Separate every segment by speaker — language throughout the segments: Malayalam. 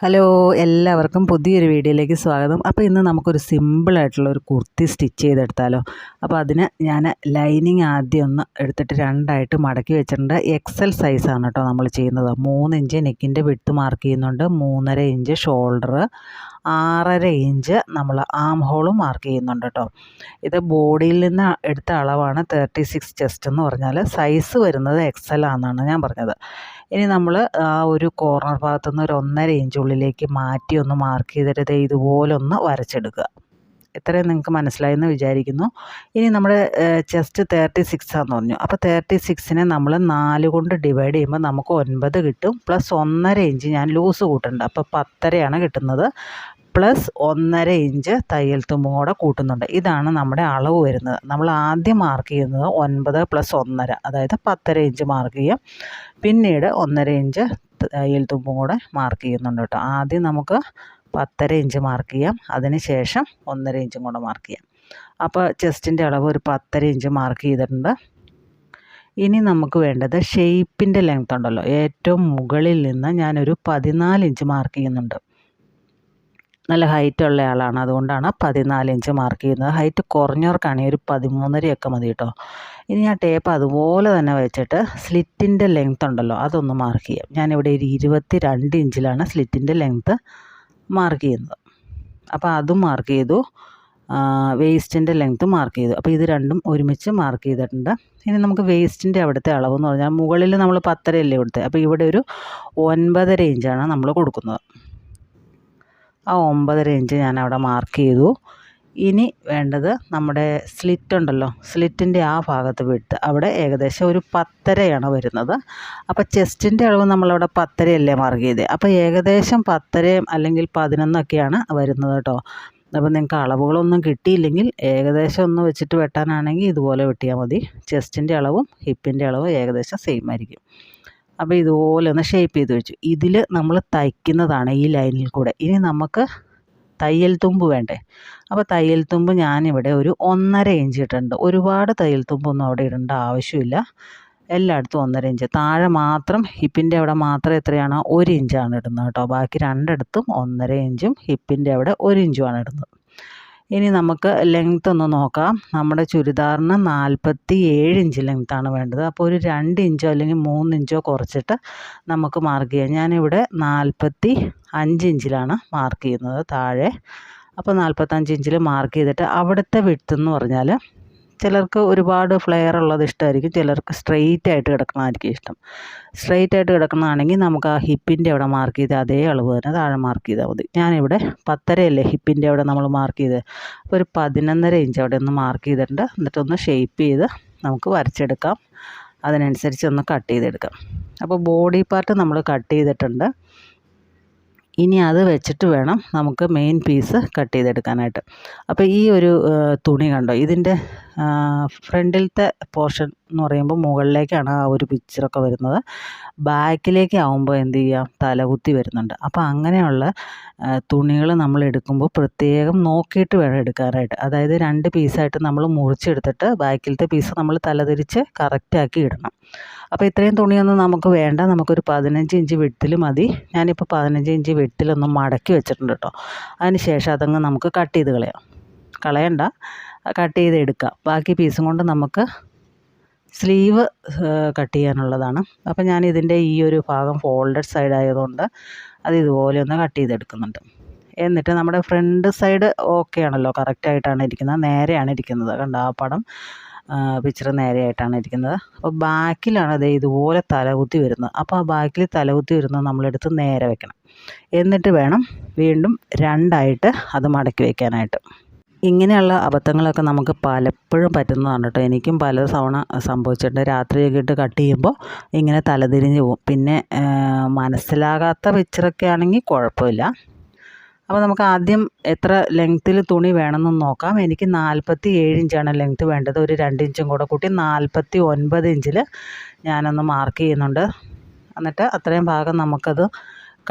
Speaker 1: ഹലോ, എല്ലാവർക്കും പുതിയൊരു വീഡിയോയിലേക്ക് സ്വാഗതം. അപ്പോൾ ഇന്ന് നമുക്കൊരു സിമ്പിളായിട്ടുള്ള ഒരു കുർത്തി സ്റ്റിച്ച് ചെയ്തെടുത്താലോ. അപ്പോൾ അതിന് ഞാൻ ലൈനിങ് ആദ്യം ഒന്ന് എടുത്തിട്ട് രണ്ടായിട്ട് മടക്കി വെച്ചിട്ടുണ്ട്. എക്സൽ സൈസാണ് കേട്ടോ നമ്മൾ ചെയ്യുന്നത്. 3 ഇഞ്ച് നെക്കിൻ്റെ വിഡ്ത്ത് മാർക്ക് ചെയ്യുന്നുണ്ട്, 3.5 ഇഞ്ച് ഷോൾഡർ, 6.5 ഇഞ്ച് നമ്മൾ ആം ഹോളും മാർക്ക് ചെയ്യുന്നുണ്ട് കേട്ടോ. ഇത് ബോഡിയിൽ നിന്ന് എടുത്ത അളവാണ് 36 ചെസ്റ്റ് എന്ന് പറഞ്ഞാൽ. സൈസ് വരുന്നത് എക്സൽ ആണെന്നാണ് ഞാൻ പറഞ്ഞത്. ഇനി നമ്മൾ ആ ഒരു കോർണർ ഭാഗത്തുനിന്ന് ഒരു 1.5 ഇഞ്ച് ഉള്ളിലേക്ക് മാറ്റി ഒന്ന് മാർക്ക് ചെയ്തിട്ട് ഇതുപോലെ ഒന്ന് വരച്ചെടുക്കുക. ഇത്രയും നിങ്ങൾക്ക് മനസ്സിലായെന്ന് വിചാരിക്കുന്നു. ഇനി നമ്മുടെ ചെസ്റ്റ് 36 ആണെന്ന് പറഞ്ഞു. അപ്പോൾ 36നെ നമ്മൾ 4 കൊണ്ട് ഡിവൈഡ് ചെയ്യുമ്പോൾ നമുക്ക് 9 കിട്ടും. പ്ലസ് 1.5 ഇഞ്ച് ഞാൻ ലൂസ് കൂട്ടുന്നുണ്ട്. അപ്പോൾ 10.5 കിട്ടുന്നത്. പ്ലസ് 1.5 ഇഞ്ച് തയ്യൽ തുമ്പും കൂടെ കൂട്ടുന്നുണ്ട്. ഇതാണ് നമ്മുടെ അളവ് വരുന്നത്. നമ്മൾ ആദ്യം മാർക്ക് ചെയ്യുന്നത് 9 പ്ലസ് 1.5, അതായത് 10.5 ഇഞ്ച് മാർക്ക് ചെയ്യാം. പിന്നീട് 1.5 ഇഞ്ച് തയ്യൽ തുമ്പും കൂടെ മാർക്ക് ചെയ്യുന്നുണ്ട് കേട്ടോ. ആദ്യം നമുക്ക് 10.5 ഇഞ്ച് മാർക്ക് ചെയ്യാം, അതിന് ശേഷം 1.5 ഇഞ്ചും കൂടെ മാർക്ക് ചെയ്യാം. അപ്പോൾ ചെസ്റ്റിൻ്റെ അളവ് ഒരു 10.5 ഇഞ്ച് മാർക്ക് ചെയ്തിട്ടുണ്ട്. ഇനി നമുക്ക് വേണ്ടത് ഷെയ്പ്പിൻ്റെ ലെങ്ത് ഉണ്ടല്ലോ, ഏറ്റവും മുകളിൽ നിന്ന് ഞാനൊരു 14 ഇഞ്ച് മാർക്ക് ചെയ്യുന്നുണ്ട്. നല്ല ഹൈറ്റ് ഉള്ള ആളാണ്, അതുകൊണ്ടാണ് 14 ഇഞ്ച് മാർക്ക് ചെയ്യുന്നത്. ഹൈറ്റ് കുറഞ്ഞവർക്കാണെങ്കിൽ ഒരു 13.5 മതി കേട്ടോ. ഇനി ആ ടേപ്പ് അതുപോലെ തന്നെ വെച്ചിട്ട് സ്ലിറ്റിൻ്റെ ലെങ്ത് ഉണ്ടല്ലോ അതൊന്ന് മാർക്ക് ചെയ്യാം. ഞാനിവിടെ ഒരു 22 ഇഞ്ചിലാണ് സ്ലിറ്റിൻ്റെ ലെങ്ത്ത് മാർക്ക് ചെയ്യുന്നത്. അപ്പോൾ അതും മാർക്ക് ചെയ്തു. വേസ്റ്റിൻ്റെ ലെങ്ത്ത് മാർക്ക് ചെയ്തു. അപ്പോൾ ഇത് രണ്ടും ഒരുമിച്ച് മാർക്ക് ചെയ്തിട്ടുണ്ട്. ഇനി നമുക്ക് വേസ്റ്റിൻ്റെ അവിടുത്തെ അളവെന്ന് പറഞ്ഞാൽ മുകളിൽ നമ്മൾ 10.5 അല്ലേ കൊടുത്തത്, അപ്പോൾ ഇവിടെ ഒരു 9.5 ഇഞ്ചാണ് നമ്മൾ കൊടുക്കുന്നത്. ആ 9.5 ഇഞ്ച് ഞാൻ അവിടെ മാർക്ക് ചെയ്തു. ഇനി വേണ്ടത് നമ്മുടെ സ്ലിറ്റ് ഉണ്ടല്ലോ, സ്ലിറ്റിൻ്റെ ആ ഭാഗത്ത് വിട്ട് അവിടെ ഏകദേശം ഒരു 10.5 വരുന്നത്. അപ്പോൾ ചെസ്റ്റിൻ്റെ അളവ് നമ്മളവിടെ 10.5 അല്ലേ മാർക്ക് ചെയ്തത്, അപ്പോൾ ഏകദേശം 10.5 അല്ലെങ്കിൽ 11 വരുന്നത് കേട്ടോ. അപ്പോൾ നിങ്ങൾക്ക് അളവുകളൊന്നും കിട്ടിയില്ലെങ്കിൽ ഏകദേശം ഒന്ന് വെച്ചിട്ട് വെട്ടാനാണെങ്കിൽ ഇതുപോലെ വെട്ടിയാൽ മതി. ചെസ്റ്റിൻ്റെ അളവും ഹിപ്പിൻ്റെ അളവും ഏകദേശം സെയിം ആയിരിക്കും. അപ്പോൾ ഇതുപോലെ ഒന്ന് ഷേപ്പ് ചെയ്ത് വെച്ചു. ഇതിൽ നമ്മൾ തയ്ക്കുന്നതാണ് ഈ ലൈനിൽ കൂടെ. ഇനി നമുക്ക് തയ്യൽ തുമ്പ് വേണ്ടേ. അപ്പോൾ തയ്യൽ തുമ്പ് ഞാനിവിടെ ഒരു 1.5 ഇഞ്ച് ഇട്ടിട്ടുണ്ട്. ഒരുപാട് തയ്യൽ തുമ്പൊന്നും അവിടെ ഇടേണ്ട ആവശ്യമില്ല. എല്ലായിടത്തും 1.5 ഇഞ്ച്. താഴെ മാത്രം ഹിപ്പിൻ്റെ അവിടെ മാത്രം എത്രയാണ്, 1 ഇഞ്ചാണ് ഇടുന്നത് കേട്ടോ. ബാക്കി രണ്ടിടത്തും 1.5 ഇഞ്ചും ഹിപ്പിൻ്റെ അവിടെ 1 ഇഞ്ചുമാണ് ഇടുന്നത്. ഇനി നമുക്ക് ലെങ്ത്ത് ഒന്ന് നോക്കാം. നമ്മുടെ ചുരിദാറിന് 47 ഇഞ്ച് ലെങ്ത്താണ് വേണ്ടത്. അപ്പോൾ ഒരു 2 ഇഞ്ചോ അല്ലെങ്കിൽ 3 ഇഞ്ചോ കുറച്ചിട്ട് നമുക്ക് മാർക്ക് ചെയ്യാം. ഞാനിവിടെ 45 ഇഞ്ചിലാണ് മാർക്ക് ചെയ്യുന്നത് താഴെ. അപ്പോൾ 45 ഇഞ്ചിൽ മാർക്ക് ചെയ്തിട്ട് അവിടുത്തെ വിഡ്ത്ത് എന്ന് പറഞ്ഞാൽ ചിലർക്ക് ഒരുപാട് ഫ്ലെയർ ഉള്ളത് ഇഷ്ടമായിരിക്കും, ചിലർക്ക് സ്ട്രെയിറ്റ് ആയിട്ട് കിടക്കണമായിരിക്കും ഇഷ്ടം. സ്ട്രെയിറ്റ് ആയിട്ട് കിടക്കുന്നതാണെങ്കിൽ നമുക്ക് ആ ഹിപ്പിൻ്റെ അവിടെ മാർക്ക് ചെയ്ത് അതേ അളവ് തന്നെ താഴെ മാർക്ക് ചെയ്താൽ മതി. ഞാനിവിടെ 10.5 അല്ലേ ഹിപ്പിൻ്റെ അവിടെ നമ്മൾ മാർക്ക് ചെയ്ത്, അപ്പോൾ ഒരു 11.5 ഇഞ്ച് അവിടെ ഒന്ന് മാർക്ക് ചെയ്തിട്ടുണ്ട്. എന്നിട്ടൊന്ന് ഷേപ്പ് ചെയ്ത് നമുക്ക് വരച്ചെടുക്കാം. അതിനനുസരിച്ച് ഒന്ന് കട്ട് ചെയ്തെടുക്കാം. അപ്പോൾ ബോഡി പാർട്ട് നമ്മൾ കട്ട് ചെയ്തിട്ടുണ്ട്. ഇനി അത് വെച്ചിട്ട് വേണം നമുക്ക് മെയിൻ പീസ് കട്ട് ചെയ്തെടുക്കാനായിട്ട്. അപ്പോൾ ഈ ഒരു തുണി കണ്ടോ, ഇതിൻ്റെ ഫ്രണ്ടിലത്തെ പോർഷൻ എന്ന് പറയുമ്പോൾ മുകളിലേക്കാണ് ആ ഒരു പിക്ചറൊക്കെ വരുന്നത്. ബാക്കിലേക്ക് ആവുമ്പോൾ എന്ത് ചെയ്യാം, തലകുത്തി വരുന്നുണ്ട്. അപ്പോൾ അങ്ങനെയുള്ള തുണികൾ നമ്മൾ എടുക്കുമ്പോൾ പ്രത്യേകം നോക്കിയിട്ട് വേണം എടുക്കാനായിട്ട്. അതായത് 2 പീസായിട്ട് നമ്മൾ മുറിച്ചെടുത്തിട്ട് ബാക്കിലത്തെ പീസ് നമ്മൾ തലതിരിച്ച് കറക്റ്റാക്കി ഇടണം. അപ്പോൾ ഇത്രയും തുണിയൊന്നും നമുക്ക് വേണ്ട. നമുക്കൊരു 15 ഇഞ്ച് വിഡ്ത്തിൽ മതി. ഞാനിപ്പോൾ 15 ഇഞ്ച് വിഡ്ത്തിലൊന്ന് മടക്കി വെച്ചിട്ടുണ്ട് കേട്ടോ. അതിന് ശേഷം അതങ്ങ് നമുക്ക് കട്ട് ചെയ്ത് കളയണ്ട, കട്ട് ചെയ്ത് എടുക്കാം. ബാക്കി പീസും കൊണ്ട് നമുക്ക് സ്ലീവ് കട്ട് ചെയ്യാനുള്ളതാണ്. അപ്പോൾ ഞാൻ ഇതിൻ്റെ ഈ ഒരു ഭാഗം ഫോൾഡഡ് സൈഡ് ആയതുകൊണ്ട് അത് ഇതുപോലെ ഒന്ന് കട്ട് ചെയ്തെടുക്കുന്നുണ്ട്. എന്നിട്ട് നമ്മുടെ ഫ്രണ്ട് സൈഡ് ഓക്കെ ആണല്ലോ, കറക്റ്റായിട്ടാണ് ഇരിക്കുന്നത്, നേരെയാണ് ഇരിക്കുന്നത്. കണ്ട ആ പടം പിക്ചർ നേരെയായിട്ടാണ് ഇരിക്കുന്നത്. അപ്പോൾ ബാക്കിലാണ് അത് ഇതുപോലെ തലകുത്തി വരുന്നത്. അപ്പോൾ ആ ബാക്കിൽ തലകുത്തി വരുന്നത് നമ്മളെടുത്ത് നേരെ വെക്കണം. എന്നിട്ട് വേണം വീണ്ടും 2 അത് മടക്കി വയ്ക്കാനായിട്ട്. ഇങ്ങനെയുള്ള അബദ്ധങ്ങളൊക്കെ നമുക്ക് പലപ്പോഴും പറ്റുന്നതാണ് കേട്ടോ. എനിക്കും പല തവണ സംഭവിച്ചിട്ടുണ്ട്. രാത്രിയൊക്കെ ഇട്ട് കട്ട് ചെയ്യുമ്പോൾ ഇങ്ങനെ തലതിരിഞ്ഞ് പോകും. പിന്നെ മനസ്സിലാകാത്ത പിക്ചറൊക്കെ ആണെങ്കിൽ കുഴപ്പമില്ല. അപ്പോൾ നമുക്ക് ആദ്യം എത്ര ലെങ്ത്തിൽ തുണി വേണമെന്ന് നോക്കാം. എനിക്ക് 47 ഇഞ്ചാണ് ലെങ്ത്ത് വേണ്ടത്. ഒരു 2 ഇഞ്ചും കൂടെ കൂട്ടി 49 ഇഞ്ചിൽ ഞാനൊന്ന് മാർക്ക് ചെയ്യുന്നുണ്ട്. എന്നിട്ട് അത്രയും ഭാഗം നമുക്കത്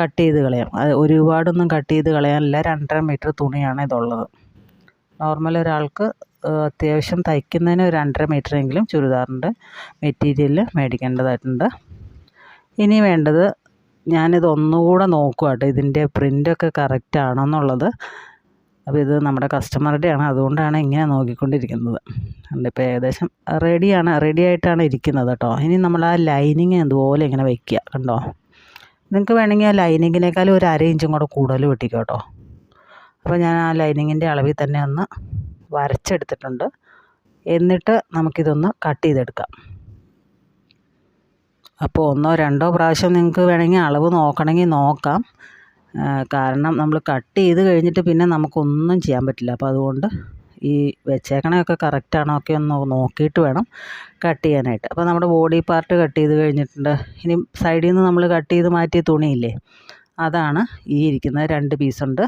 Speaker 1: കട്ട് ചെയ്ത് കളയാം. അത് ഒരുപാടൊന്നും കട്ട് ചെയ്ത് കളയാനില്ല. 2.5 മീറ്റർ തുണിയാണ് ഇതുള്ളത്. നോർമൽ ഒരാൾക്ക് അത്യാവശ്യം തയ്ക്കുന്നതിന് ഒരു 2.5 മീറ്ററെങ്കിലും ചുരിദാറിൻ്റെ മെറ്റീരിയൽ മേടിക്കേണ്ടതായിട്ടുണ്ട്. ഇനി വേണ്ടത് ഞാനിത് ഒന്നുകൂടെ നോക്കുക കേട്ടോ, ഇതിൻ്റെ പ്രിൻ്റൊക്കെ കറക്റ്റ് ആണോ എന്നുള്ളത്. അപ്പോൾ ഇത് നമ്മുടെ കസ്റ്റമറുടെയാണ്, അതുകൊണ്ടാണ് ഇങ്ങനെ നോക്കിക്കൊണ്ടിരിക്കുന്നത്. ഇപ്പോൾ ഏകദേശം റെഡി ആയിട്ടാണ് ഇരിക്കുന്നത് കേട്ടോ. ഇനി നമ്മൾ ആ ലൈനിങ് ഇതുപോലെ ഇങ്ങനെ വയ്ക്കുക. കണ്ടോ, നിങ്ങൾക്ക് വേണമെങ്കിൽ ആ ലൈനിങ്ങിനേക്കാളും ഒരു 1/2 ഇഞ്ചും കൂടെ കൂടുതൽ വെട്ടിക്കോ കേട്ടോ. അപ്പോൾ ഞാൻ ആ ലൈനിങ്ങിൻ്റെ അളവിൽ തന്നെ ഒന്ന് വരച്ചെടുത്തിട്ടുണ്ട്. എന്നിട്ട് നമുക്കിതൊന്ന് കട്ട് ചെയ്തെടുക്കാം. അപ്പോൾ 1 2 പ്രാവശ്യം നിങ്ങൾക്ക് വേണമെങ്കിൽ അളവ് നോക്കണമെങ്കിൽ നോക്കാം. കാരണം നമ്മൾ കട്ട് ചെയ്ത് കഴിഞ്ഞിട്ട് പിന്നെ നമുക്കൊന്നും ചെയ്യാൻ പറ്റില്ല. അപ്പോൾ അതുകൊണ്ട് ഈ വെച്ചേക്കണയൊക്കെ കറക്റ്റാണോ ഒക്കെ ഒന്ന് നോക്കിയിട്ട് വേണം കട്ട് ചെയ്യാനായിട്ട്. അപ്പോൾ നമ്മുടെ ബോഡി പാർട്ട് കട്ട് ചെയ്ത് കഴിഞ്ഞിട്ടുണ്ട്. ഇനി സൈഡിൽ നിന്ന് നമ്മൾ കട്ട് ചെയ്ത് മാറ്റിയ തുണിയില്ലേ, അതാണ് ഈ ഇരിക്കുന്നത്. 2 പീസുണ്ട്.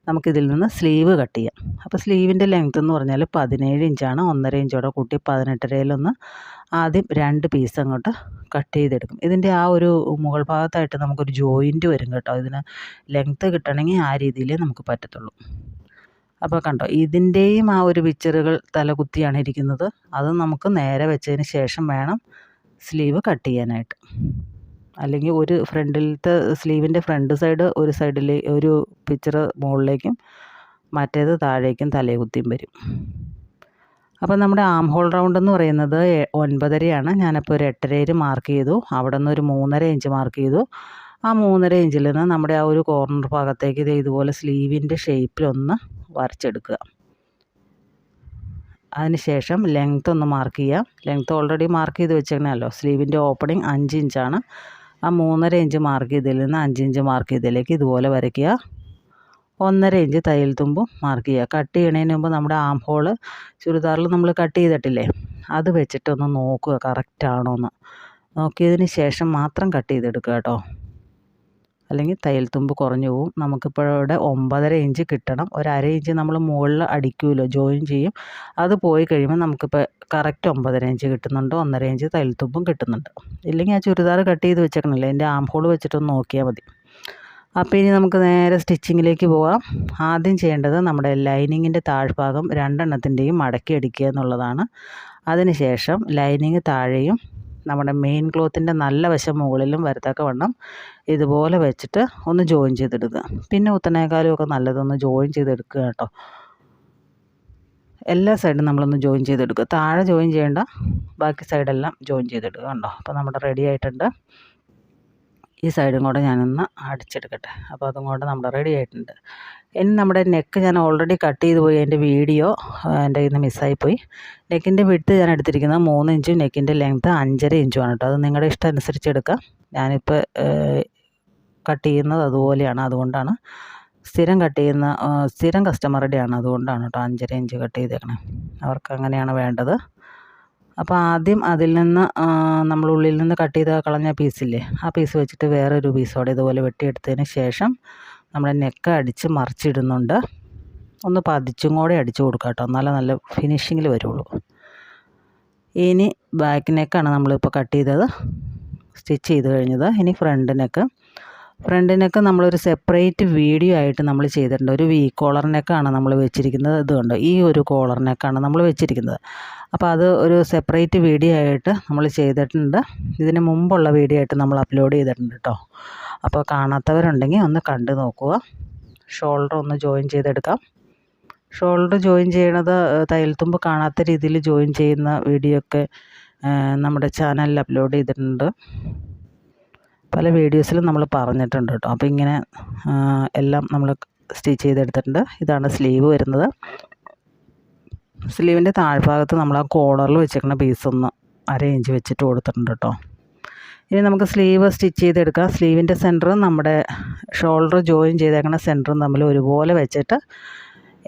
Speaker 1: നമുക്കിതിൽ നിന്ന് സ്ലീവ് കട്ട് ചെയ്യാം. അപ്പോൾ സ്ലീവിൻ്റെ ലെങ്ത്ത് എന്ന് പറഞ്ഞാൽ 17 ഇഞ്ചാണ്. 1.5 ഇഞ്ചോടെ കൂട്ടി 18.5 ആദ്യം 2 പീസ് അങ്ങോട്ട് കട്ട് ചെയ്തെടുക്കും. ഇതിൻ്റെ ആ ഒരു മുകൾ ഭാഗത്തായിട്ട് നമുക്കൊരു ജോയിൻറ്റ് വരും കേട്ടോ. ഇതിന് ലെങ്ത്ത് കിട്ടണമെങ്കിൽ ആ രീതിയിലേ നമുക്ക് പറ്റത്തുള്ളൂ. അപ്പോൾ കണ്ടോ, ഇതിൻ്റെയും ആ ഒരു പിക്ചറുകൾ തലകുത്തിയാണ് ഇരിക്കുന്നത്. അത് നമുക്ക് നേരെ വെച്ചതിന് ശേഷം വേണം സ്ലീവ് കട്ട് ചെയ്യാനായിട്ട്. അല്ലെങ്കിൽ ഒരു ഫ്രണ്ടിലത്തെ സ്ലീവിൻ്റെ ഫ്രണ്ട് സൈഡ് ഒരു സൈഡിൽ ഒരു പിക്ചർ മുകളിലേക്കും മറ്റേത് താഴേക്കും തലകുത്തിയും വരും. അപ്പോൾ നമ്മുടെ ആം ഹോൾ റൗണ്ട് എന്ന് പറയുന്നത് 9.5 ഞാനപ്പോൾ ഒരു 8.5 മാർക്ക് ചെയ്തു. അവിടെ നിന്ന് ഒരു 3.5 ഇഞ്ച് മാർക്ക് ചെയ്തു. ആ 3.5 ഇഞ്ചിൽ നിന്ന് നമ്മുടെ ആ ഒരു കോർണർ ഭാഗത്തേക്ക് ഇതുപോലെ സ്ലീവിൻ്റെ ഷേപ്പിലൊന്ന് വരച്ചെടുക്കുക. അതിനുശേഷം ലെങ്ത്ത് ഒന്ന് മാർക്ക് ചെയ്യുക. ലെങ്ത്ത് ഓൾറെഡി മാർക്ക് ചെയ്ത് വെച്ചേക്കണമല്ലോ. സ്ലീവിൻ്റെ ഓപ്പണിങ് 5 ഇഞ്ചാണ്. ആ 3.5 ഇഞ്ച് മാർക്ക് ചെയ്തതിൽ നിന്ന് 5 ഇഞ്ച് മാർക്ക് ചെയ്തതിലേക്ക് ഇതുപോലെ വരയ്ക്കുക. 1.5 ഇഞ്ച് തയ്യൽ തുമ്പും മാർക്ക് ചെയ്യുക. കട്ട് ചെയ്യണതിന് മുമ്പ് നമ്മുടെ ആം ഹോള് ചുരിദാറിൽ നമ്മൾ കട്ട് ചെയ്തിട്ടില്ലേ, അത് വെച്ചിട്ടൊന്ന് നോക്കുക കറക്റ്റാണോ എന്ന്. നോക്കിയതിന് ശേഷം മാത്രം കട്ട് ചെയ്തെടുക്കുക കേട്ടോ, അല്ലെങ്കിൽ തയ്യൽ തുമ്പ് കുറഞ്ഞു പോവും. നമുക്കിപ്പോൾ ഇവിടെ 9.5 ഇഞ്ച് കിട്ടണം. ഒരു 1/2 ഇഞ്ച് നമ്മൾ മുകളിൽ അടിക്കുമല്ലോ, ജോയിൻ ചെയ്യും. അത് പോയി കഴിയുമ്പോൾ നമുക്കിപ്പോൾ കറക്റ്റ് 9.5 ഇഞ്ച് കിട്ടുന്നുണ്ട്. 1.5 ഇഞ്ച് തയ്യൽ തുമ്പും കിട്ടുന്നുണ്ട്. ഇല്ലെങ്കിൽ ആ ചുരിദാർ കട്ട് ചെയ്ത് വെച്ചേക്കണല്ലേ, എൻ്റെ ആം ഹോൾ വെച്ചിട്ടൊന്ന് നോക്കിയാൽ മതി. അപ്പോൾ ഇനി നമുക്ക് നേരെ സ്റ്റിച്ചിങ്ങിലേക്ക് പോകാം. ആദ്യം ചെയ്യേണ്ടത് നമ്മുടെ ലൈനിങ്ങിൻ്റെ താഴ്ഭാഗം 2 എണ്ണത്തിൻ്റെയും മടക്കി അടിക്കുക എന്നുള്ളതാണ്. അതിനുശേഷം ലൈനിങ് താഴെയും നമ്മുടെ മെയിൻ ക്ലോത്തിൻ്റെ നല്ല വശം മുകളിലും വരത്തക്കവണ്ണം ഇതുപോലെ വെച്ചിട്ട് ഒന്ന് ജോയിൻ ചെയ്തെടുക്കുക. പിന്നെ കുത്തനേക്കാളും ഒക്കെ നല്ലതൊന്ന് ജോയിൻ ചെയ്തെടുക്കുക കേട്ടോ. എല്ലാ സൈഡും നമ്മളൊന്ന് ജോയിൻ ചെയ്തെടുക്കുക. താഴെ ജോയിൻ ചെയ്യേണ്ട, ബാക്കി സൈഡെല്ലാം ജോയിൻ ചെയ്തെടുക്കുക. കണ്ടോ, അപ്പോൾ നമ്മുടെ റെഡി ആയിട്ടുണ്ട്. ഈ സൈഡും കൂടെ ഞാനൊന്ന് അടിച്ചെടുക്കട്ടെ. അപ്പോൾ അതും കൂടെ നമ്മുടെ റെഡി ആയിട്ടുണ്ട്. ഇനി നമ്മുടെ നെക്ക് ഞാൻ ഓൾറെഡി കട്ട് ചെയ്ത് പോയി. എൻ്റെ വീഡിയോ എൻ്റെ കയ്യിൽ നിന്ന് മിസ്സായിപ്പോയി. നെക്കിൻ്റെ വിഡ്ത്ത് ഞാൻ എടുത്തിരിക്കുന്നത് 3 ഇഞ്ചും നെക്കിൻ്റെ ലെങ്ത്ത് 5.5 ഇഞ്ചുമാണ് കേട്ടോ. അത് നിങ്ങളുടെ ഇഷ്ടം അനുസരിച്ച് എടുക്കാം. ഞാനിപ്പോൾ കട്ട് ചെയ്യുന്നത് അതുപോലെയാണ്. അതുകൊണ്ടാണ് സ്ഥിരം കസ്റ്റമറുടെയാണ്, അതുകൊണ്ടാണ് കേട്ടോ 5.5 ഇഞ്ച് കട്ട് ചെയ്തേക്കണേ. അവർക്ക് അങ്ങനെയാണ് വേണ്ടത്. അപ്പോൾ ആദ്യം അതിൽ നിന്ന് നമ്മൾ ഉള്ളിൽ നിന്ന് കട്ട് ചെയ്ത് കളഞ്ഞ പീസില്ലേ, ആ പീസ് വെച്ചിട്ട് വേറൊരു പീസോടെ ഇതുപോലെ വെട്ടിയെടുത്തതിന് ശേഷം നമ്മുടെ നെക്ക് അടിച്ച് മറിച്ചിടുന്നുണ്ട്. ഒന്ന് പതിച്ചും കൂടെ അടിച്ചു കൊടുക്കുക കേട്ടോ, എന്നാലേ നല്ല ഫിനിഷിങ്ങിൽ വരുള്ളൂ. ഇനി ബാക്ക് നെക്കാണ് നമ്മളിപ്പോൾ കട്ട് ചെയ്തത്, സ്റ്റിച്ച് ചെയ്ത് കഴിഞ്ഞത്. ഇനി ഫ്രണ്ട് നെക്ക് നമ്മളൊരു സെപ്പറേറ്റ് വീഡിയോ ആയിട്ട് നമ്മൾ ചെയ്തിട്ടുണ്ട്. ഒരു വി കോളർ നെക്കാണ് നമ്മൾ വെച്ചിരിക്കുന്നത്. ഇതുകൊണ്ട് ഈ ഒരു കോളർ നെക്കാണ് നമ്മൾ വെച്ചിരിക്കുന്നത്. അപ്പോൾ അത് ഒരു സെപ്പറേറ്റ് വീഡിയോ ആയിട്ട് നമ്മൾ ചെയ്തിട്ടുണ്ട്. ഇതിന് മുമ്പുള്ള വീഡിയോ ആയിട്ട് നമ്മൾ അപ്ലോഡ് ചെയ്തിട്ടുണ്ട് കേട്ടോ. അപ്പോൾ കാണാത്തവരുണ്ടെങ്കിൽ ഒന്ന് കണ്ടു നോക്കുക. ഷോൾഡർ ഒന്ന് ജോയിൻ ചെയ്തെടുക്കാം. ഷോൾഡർ ജോയിൻ ചെയ്യണത് തയ്യൽ തുമ്പ് കാണാത്ത രീതിയിൽ ജോയിൻ ചെയ്യുന്ന വീഡിയോ ഒക്കെ നമ്മുടെ ചാനലിൽ അപ്ലോഡ് ചെയ്തിട്ടുണ്ട്. പല വീഡിയോസിലും നമ്മൾ പറഞ്ഞിട്ടുണ്ട് കേട്ടോ. അപ്പോൾ ഇങ്ങനെ എല്ലാം നമ്മൾ സ്റ്റിച്ച് ചെയ്തെടുത്തിട്ടുണ്ട്. ഇതാണ് സ്ലീവ് വരുന്നത്. സ്ലീവിൻ്റെ താഴ്ഭാഗത്ത് നമ്മൾ ആ കോളറിൽ വെച്ചേക്കുന്ന പീസൊന്ന് 1/2 ഇഞ്ച് വെച്ചിട്ട് കൊടുത്തിട്ടുണ്ട് കേട്ടോ. ഇനി നമുക്ക് സ്ലീവ് സ്റ്റിച്ച് ചെയ്തെടുക്കാം. സ്ലീവിൻ്റെ സെൻറ്ററും നമ്മുടെ ഷോൾഡർ ജോയിൻ ചെയ്തേക്കുന്ന സെൻറ്ററും തമ്മിൽ ഒരുപോലെ വെച്ചിട്ട്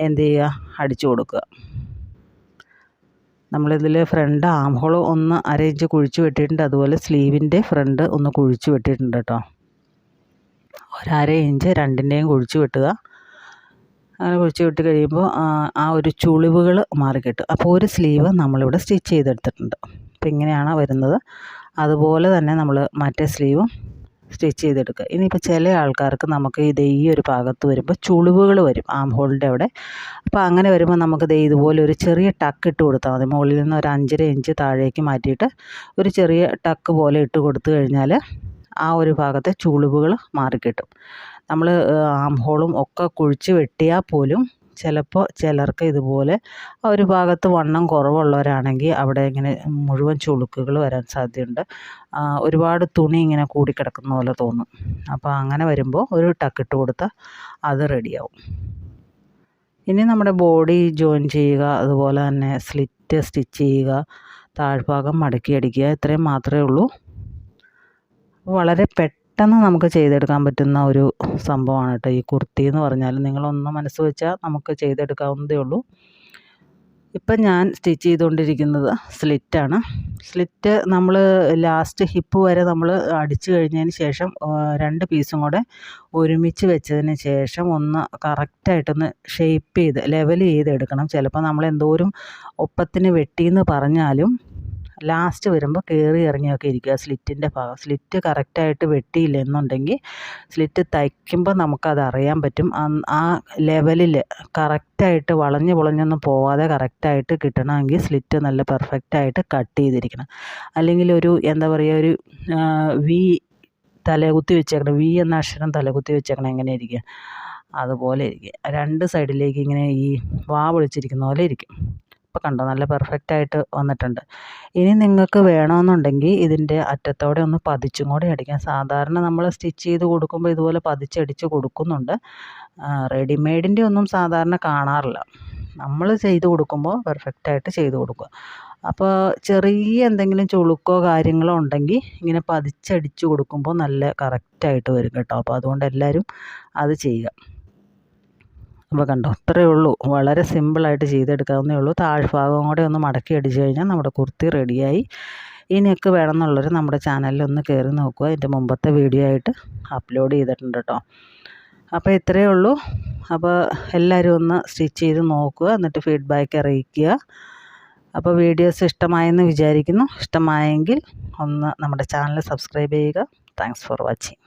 Speaker 1: എന്ത് ചെയ്യുക, അടിച്ചു കൊടുക്കുക. നമ്മളിതിൽ ഫ്രണ്ട് ആം ഹോൾ ഒന്ന് 1/2 ഇഞ്ച് കുഴിച്ച് വെട്ടിയിട്ടുണ്ട്. അതുപോലെ സ്ലീവിൻ്റെ ഫ്രണ്ട് ഒന്ന് കുഴിച്ച് വെട്ടിയിട്ടുണ്ട് കേട്ടോ. 1/2 ഇഞ്ച് രണ്ടിൻ്റെയും കുഴിച്ച് വെട്ടുക. അങ്ങനെ കുഴിച്ച് വെട്ടി കഴിയുമ്പോൾ ആ ഒരു ചുളിവുകൾ മാറിക്കിട്ടും. അപ്പോൾ ഒരു സ്ലീവ് നമ്മളിവിടെ സ്റ്റിച്ച് ചെയ്തെടുത്തിട്ടുണ്ട്. അപ്പോൾ ഇങ്ങനെയാണ് വരുന്നത്. അതുപോലെ തന്നെ നമ്മൾ മറ്റേ സ്ലീവും സ്റ്റിച്ച് ചെയ്തെടുക്കുക. ഇനിയിപ്പോൾ ചില ആൾക്കാർക്ക് നമുക്ക് ഈ ഒരു ഭാഗത്ത് വരുമ്പോൾ ചുളിവുകൾ വരും ആം ഹോളിൻ്റെ അവിടെ. അപ്പോൾ അങ്ങനെ വരുമ്പോൾ നമുക്ക് ഇതുപോലെ ഒരു ചെറിയ ടക്ക് ഇട്ട് കൊടുത്താൽ മതി. മുകളിൽ നിന്ന് ഒരു 5.5 ഇഞ്ച് താഴേക്ക് മാറ്റിയിട്ട് ഒരു ചെറിയ ടക്ക് പോലെ ഇട്ട് കൊടുത്തു കഴിഞ്ഞാൽ ആ ഒരു ഭാഗത്തെ ചുളിവുകൾ മാറിക്കിട്ടും. നമ്മൾ ആം ഹോളും ഒക്കെ കുഴിച്ച് വെട്ടിയാൽ പോലും ചിലപ്പോൾ ചിലർക്ക് ഇതുപോലെ ആ ഒരു ഭാഗത്ത് വണ്ണം കുറവുള്ളവരാണെങ്കിൽ അവിടെ ഇങ്ങനെ മുഴുവൻ ചുളുക്കുകൾ വരാൻ സാധ്യതയുണ്ട്. ഒരുപാട് തുണി ഇങ്ങനെ കൂടിക്കിടക്കുന്ന പോലെ തോന്നും. അപ്പോൾ അങ്ങനെ വരുമ്പോൾ ഒരു ടക്കിട്ട് കൊടുത്താൽ അത് റെഡിയാവും. ഇനി നമ്മുടെ ബോഡി ജോയിൻ ചെയ്യുക, അതുപോലെ തന്നെ സ്ലിറ്റ് സ്റ്റിച്ച് ചെയ്യുക, താഴ്ഭാഗം മടക്കി അടിക്കുക, ഇത്രയും മാത്രമേ ഉള്ളൂ. വളരെ പെട്ടെന്ന് നമുക്ക് ചെയ്തെടുക്കാൻ പറ്റുന്ന ഒരു സംഭവമാണ് കേട്ടോ ഈ കുർത്തി എന്ന് പറഞ്ഞാൽ. നിങ്ങളൊന്ന് മനസ്സ് വെച്ചാൽ നമുക്ക് ചെയ്തെടുക്കാവുന്നതേ ഉള്ളൂ. ഇപ്പം ഞാൻ സ്റ്റിച്ച് ചെയ്തുകൊണ്ടിരിക്കുന്നത് സ്ലിറ്റാണ്. സ്ലിറ്റ് നമ്മൾ ലാസ്റ്റ് ഹിപ്പ് വരെ നമ്മൾ അടിച്ചു കഴിഞ്ഞതിന് ശേഷം 2 പീസും കൂടെ ഒരുമിച്ച് വെച്ചതിന് ശേഷം ഒന്ന് കറക്റ്റായിട്ടൊന്ന് ഷേപ്പ് ചെയ്ത് ലെവൽ ചെയ്തെടുക്കണം. ചിലപ്പോൾ നമ്മൾ എന്തോരം ഒപ്പത്തിന് വെട്ടിയെന്ന് പറഞ്ഞാലും ലാസ്റ്റ് വരുമ്പോൾ കയറി ഇറങ്ങിയൊക്കെ ഇരിക്കുക സ്ലിറ്റിൻ്റെ ഭാഗം. സ്ലിറ്റ് കറക്റ്റായിട്ട് വെട്ടിയില്ല എന്നുണ്ടെങ്കിൽ സ്ലിറ്റ് തയ്ക്കുമ്പോൾ നമുക്കത് അറിയാൻ പറ്റും. ആ ലെവലിൽ കറക്റ്റായിട്ട് വളഞ്ഞ് പൊളഞ്ഞൊന്നും പോവാതെ കറക്റ്റായിട്ട് കിട്ടണമെങ്കിൽ സ്ലിറ്റ് നല്ല പെർഫെക്റ്റായിട്ട് കട്ട് ചെയ്തിരിക്കണം. അല്ലെങ്കിൽ ഒരു എന്താ പറയുക, ഒരു വി തലകുത്തി വെച്ചേക്കണം, വി എന്ന അക്ഷരം തലകുത്തി വെച്ചേക്കണം, എങ്ങനെ ഇരിക്കുക അതുപോലെ ഇരിക്കുക. 2 സൈഡിലേക്ക് ഇങ്ങനെ ഈ വാ പൊളിച്ചിരിക്കുന്ന പോലെ ഇരിക്കും. ഇപ്പോൾ കണ്ടോ നല്ല പെർഫെക്റ്റായിട്ട് വന്നിട്ടുണ്ട്. ഇനി നിങ്ങൾക്ക് വേണമെന്നുണ്ടെങ്കിൽ ഇതിൻ്റെ അറ്റത്തോടെ ഒന്ന് പതിച്ചും കൂടെ അടിക്കാം. സാധാരണ നമ്മൾ സ്റ്റിച്ച് ചെയ്ത് കൊടുക്കുമ്പോൾ ഇതുപോലെ പതിച്ചടിച്ച് കൊടുക്കുന്നുണ്ട്. റെഡിമെയ്ഡിൻ്റെ ഒന്നും സാധാരണ കാണാറില്ല. നമ്മൾ ചെയ്ത് കൊടുക്കുമ്പോൾ പെർഫെക്റ്റായിട്ട് ചെയ്ത് കൊടുക്കുക. അപ്പോൾ ചെറിയ എന്തെങ്കിലും ചുളുക്കോ കാര്യങ്ങളോ ഉണ്ടെങ്കിൽ ഇങ്ങനെ പതിച്ചടിച്ച് കൊടുക്കുമ്പോൾ നല്ല കറക്റ്റായിട്ട് വരും കേട്ടോ. അപ്പോൾ അതുകൊണ്ട് എല്ലാവരും അത് ചെയ്യുക. അപ്പോൾ കണ്ടോ ഇത്രയേ ഉള്ളൂ. വളരെ സിമ്പിളായിട്ട് ചെയ്തെടുക്കാവുന്നേ ഉള്ളൂ. താഴ്ഭാഗം കൂടെ ഒന്ന് മടക്കി അടിച്ചു കഴിഞ്ഞാൽ നമ്മുടെ കുർത്തി റെഡിയായി. ഈ നെക്ക് വേണമെന്നുള്ളവർ നമ്മുടെ ചാനലിൽ ഒന്ന് കയറി നോക്കുക. ഇതിൻ്റെ മുമ്പത്തെ വീഡിയോ ആയിട്ട് അപ്ലോഡ് ചെയ്തിട്ടുണ്ട് കേട്ടോ. അപ്പോൾ ഇത്രയേ ഉള്ളൂ. അപ്പോൾ എല്ലാവരും ഒന്ന് സ്റ്റിച്ച് ചെയ്ത് നോക്കുക, എന്നിട്ട് ഫീഡ്ബാക്ക് അറിയിക്കുക. അപ്പോൾ വീഡിയോസ് ഇഷ്ടമായെന്ന് വിചാരിക്കുന്നു. ഇഷ്ടമായെങ്കിൽ ഒന്ന് നമ്മുടെ ചാനൽ സബ്സ്ക്രൈബ് ചെയ്യുക. Thanks for watching.